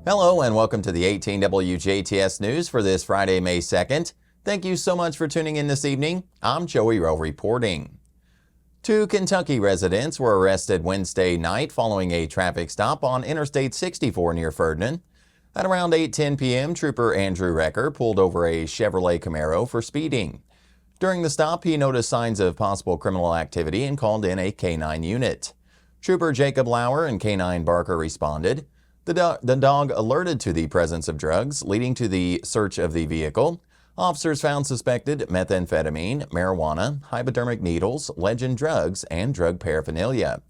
Hello and welcome to the 18 WJTS News for this Friday, May 2nd. Thank you so much for tuning in this evening. I'm Joey Rehl reporting. 2 Kentucky residents were arrested Wednesday night following a traffic stop on Interstate 64 near Ferdinand. At around 8:10 p.m., Trooper Andrew Recker pulled over a Chevrolet Camaro for speeding. During the stop, he noticed signs of possible criminal activity and called in a K-9 unit. Trooper Jacob Lauer and K-9 Barker responded. The dog alerted to the presence of drugs, leading to the search of the vehicle. Officers found suspected methamphetamine, marijuana, hypodermic needles, legend drugs, and drug paraphernalia.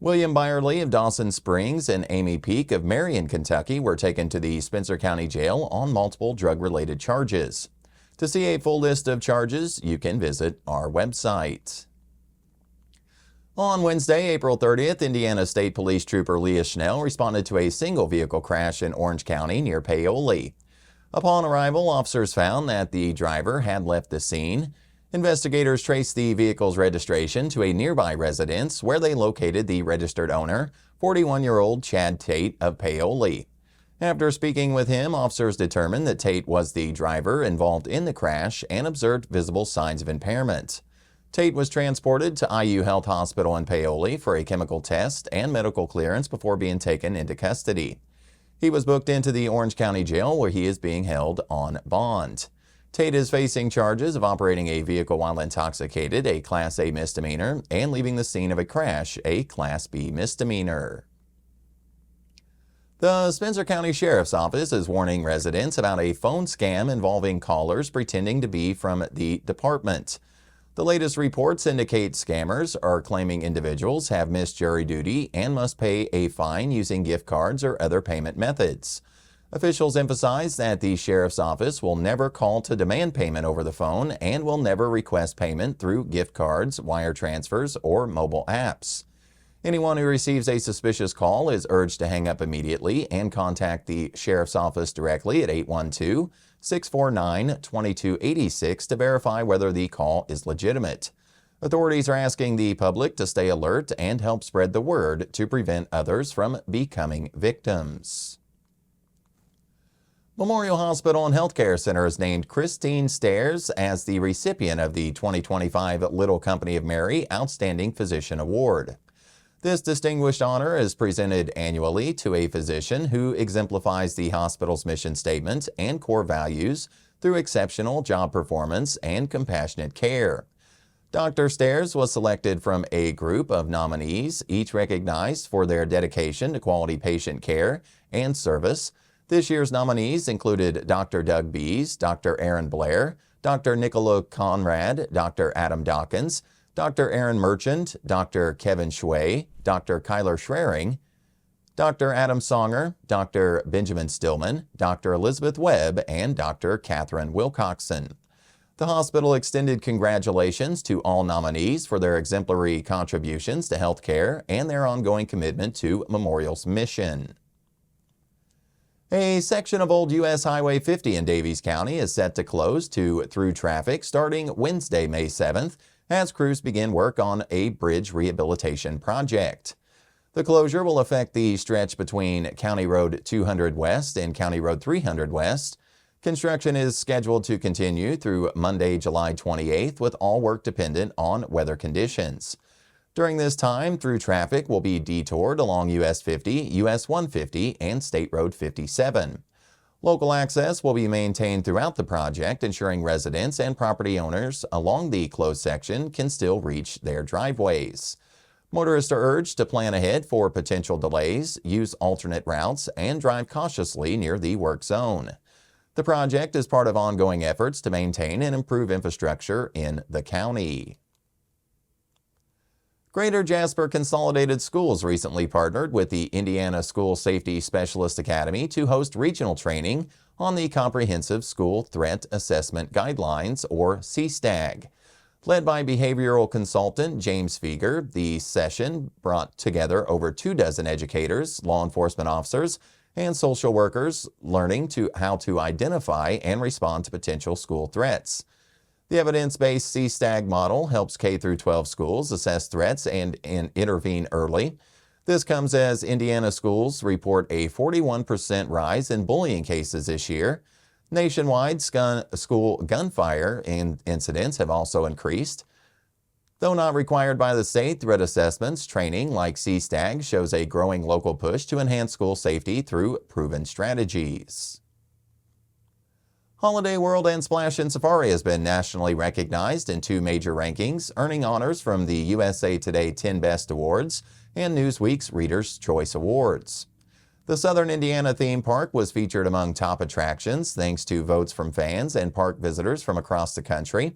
William Byerly of Dawson Springs and Amy Peak of Marion, Kentucky were taken to the Spencer County Jail on multiple drug-related charges. To see a full list of charges, you can visit our website. On Wednesday, April 30th, Indiana State Police Trooper Leah Schnell responded to a single vehicle crash in Orange County near Paoli. Upon arrival, officers found that the driver had left the scene. Investigators traced the vehicle's registration to a nearby residence where they located the registered owner, 41-year-old Chad Tate of Paoli. After speaking with him, officers determined that Tate was the driver involved in the crash and observed visible signs of impairment. Tate was transported to IU Health Hospital in Paoli for a chemical test and medical clearance before being taken into custody. He was booked into the Orange County Jail where he is being held on bond. Tate is facing charges of operating a vehicle while intoxicated, a Class A misdemeanor, and leaving the scene of a crash, a Class B misdemeanor. The Spencer County Sheriff's Office is warning residents about a phone scam involving callers pretending to be from the department. The latest reports indicate scammers are claiming individuals have missed jury duty and must pay a fine using gift cards or other payment methods. Officials emphasize that the Sheriff's Office will never call to demand payment over the phone and will never request payment through gift cards, wire transfers, or mobile apps. Anyone who receives a suspicious call is urged to hang up immediately and contact the Sheriff's Office directly at 812-649-2286 to verify whether the call is legitimate. Authorities are asking the public to stay alert and help spread the word to prevent others from becoming victims. Memorial Hospital and Healthcare Center has named Christine Stairs as the recipient of the 2025 Little Company of Mary Outstanding Physician Award. This distinguished honor is presented annually to a physician who exemplifies the hospital's mission statement and core values through exceptional job performance and compassionate care. Dr. Stairs was selected from a group of nominees, each recognized for their dedication to quality patient care and service. This year's nominees included Dr. Doug Bees, Dr. Aaron Blair, Dr. Nicola Conrad, Dr. Adam Dawkins, Dr. Aaron Merchant, Dr. Kevin Schway, Dr. Kyler Schraring, Dr. Adam Songer, Dr. Benjamin Stillman, Dr. Elizabeth Webb, and Dr. Catherine Wilcoxon. The hospital extended congratulations to all nominees for their exemplary contributions to healthcare and their ongoing commitment to Memorial's mission. A section of old U.S. Highway 50 in Daviess County is set to close to through traffic starting Wednesday, May 7th, as crews begin work on a bridge rehabilitation project. The closure will affect the stretch between County Road 200 West and County Road 300 West. Construction is scheduled to continue through Monday, July 28th, with all work dependent on weather conditions. During this time, through traffic will be detoured along US 50, US 150, and State Road 57. Local access will be maintained throughout the project, ensuring residents and property owners along the closed section can still reach their driveways. Motorists are urged to plan ahead for potential delays, use alternate routes, and drive cautiously near the work zone. The project is part of ongoing efforts to maintain and improve infrastructure in the county. Greater Jasper Consolidated Schools recently partnered with the Indiana School Safety Specialist Academy to host regional training on the Comprehensive School Threat Assessment Guidelines, or CSTAG. Led by behavioral consultant James Feger, the session brought together over 24 educators, law enforcement officers, and social workers learning how to identify and respond to potential school threats. The evidence-based CSTAG model helps K-12 schools assess threats and intervene early. This comes as Indiana schools report a 41% rise in bullying cases this year. Nationwide, school gunfire incidents have also increased. Though not required by the state, threat assessments training like CSTAG shows a growing local push to enhance school safety through proven strategies. Holiday World and Splash and Safari has been nationally recognized in 2 major rankings, earning honors from the USA Today 10 Best Awards and Newsweek's Reader's Choice Awards. The Southern Indiana theme park was featured among top attractions thanks to votes from fans and park visitors from across the country.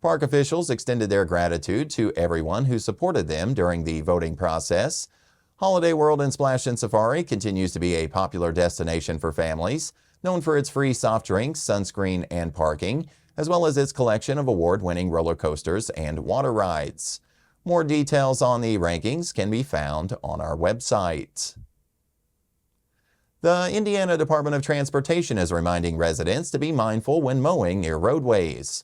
Park officials extended their gratitude to everyone who supported them during the voting process. Holiday World and Splash and Safari continues to be a popular destination for families, known for its free soft drinks, sunscreen, and parking, as well as its collection of award-winning roller coasters and water rides. More details on the rankings can be found on our website. The Indiana Department of Transportation is reminding residents to be mindful when mowing near roadways.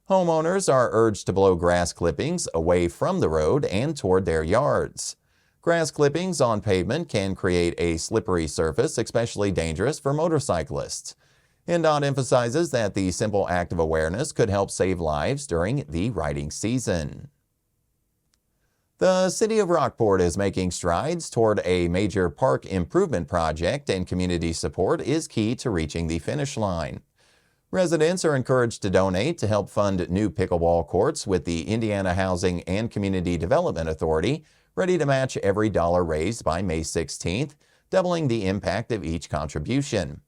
Homeowners are urged to blow grass clippings away from the road and toward their yards. Grass clippings on pavement can create a slippery surface, especially dangerous for motorcyclists. INDOT emphasizes that the simple act of awareness could help save lives during the riding season. The City of Rockport is making strides toward a major park improvement project, and community support is key to reaching the finish line. Residents are encouraged to donate to help fund new pickleball courts, with the Indiana Housing and Community Development Authority ready to match every dollar raised by May 16th, doubling the impact of each contribution.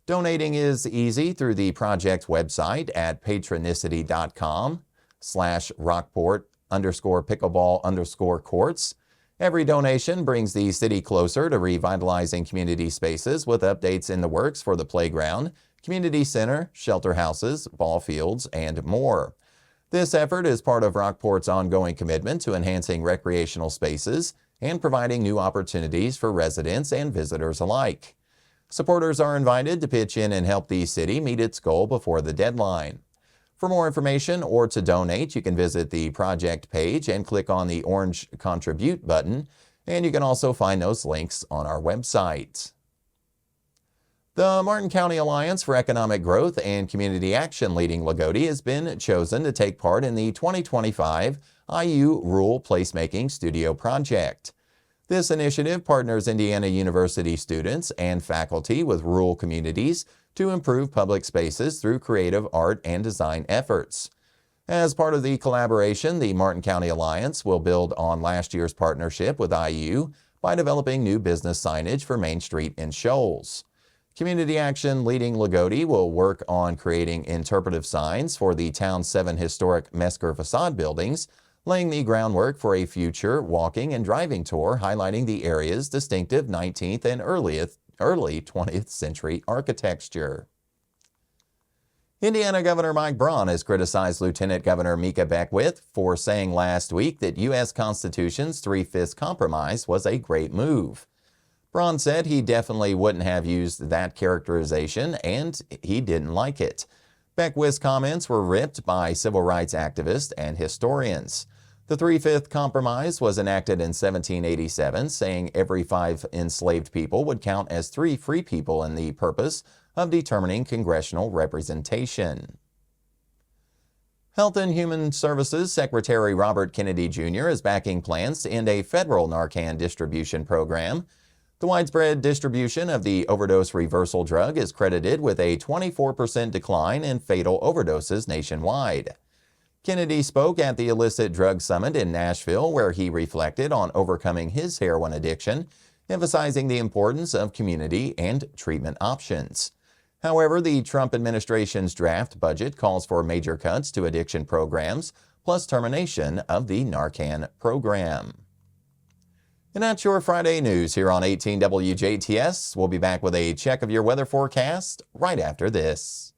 Donating is easy through the project website at patronicity.com/Rockport_pickleball_courts. Every donation brings the city closer to revitalizing community spaces, with updates in the works for the playground, community center, shelter houses, ball fields, and more. This effort is part of Rockport's ongoing commitment to enhancing recreational spaces and providing new opportunities for residents and visitors alike. Supporters are invited to pitch in and help the city meet its goal before the deadline. For more information or to donate, you can visit the project page and click on the orange Contribute button, and you can also find those links on our website. The Martin County Alliance for Economic Growth and Community Action, leading Lagodi, has been chosen to take part in the 2025 IU Rural Placemaking Studio Project. This initiative partners Indiana University students and faculty with rural communities to improve public spaces through creative art and design efforts. As part of the collaboration, the Martin County Alliance will build on last year's partnership with IU by developing new business signage for Main Street in Shoals. Community Action, leading Lagodi, will work on creating interpretive signs for the town's 7 historic Mesker facade buildings, laying the groundwork for a future walking and driving tour highlighting the area's distinctive 19th and early 20th century architecture. Indiana Governor Mike Braun has criticized Lieutenant Governor Mika Beckwith for saying last week that U.S. Constitution's 3/5 compromise was a great move. Braun said he definitely wouldn't have used that characterization, and he didn't like it. Beckwith's comments were ripped by civil rights activists and historians. The 3/5 compromise was enacted in 1787, saying every 5 enslaved people would count as 3 free people in the purpose of determining congressional representation. Health and Human Services Secretary Robert Kennedy Jr. is backing plans to end a federal Narcan distribution program. The widespread distribution of the overdose reversal drug is credited with a 24% decline in fatal overdoses nationwide. Kennedy spoke at the Illicit Drug Summit in Nashville, where he reflected on overcoming his heroin addiction, emphasizing the importance of community and treatment options. However, the Trump administration's draft budget calls for major cuts to addiction programs, plus termination of the Narcan program. And that's your Friday news here on 18 WJTS. We'll be back with a check of your weather forecast right after this.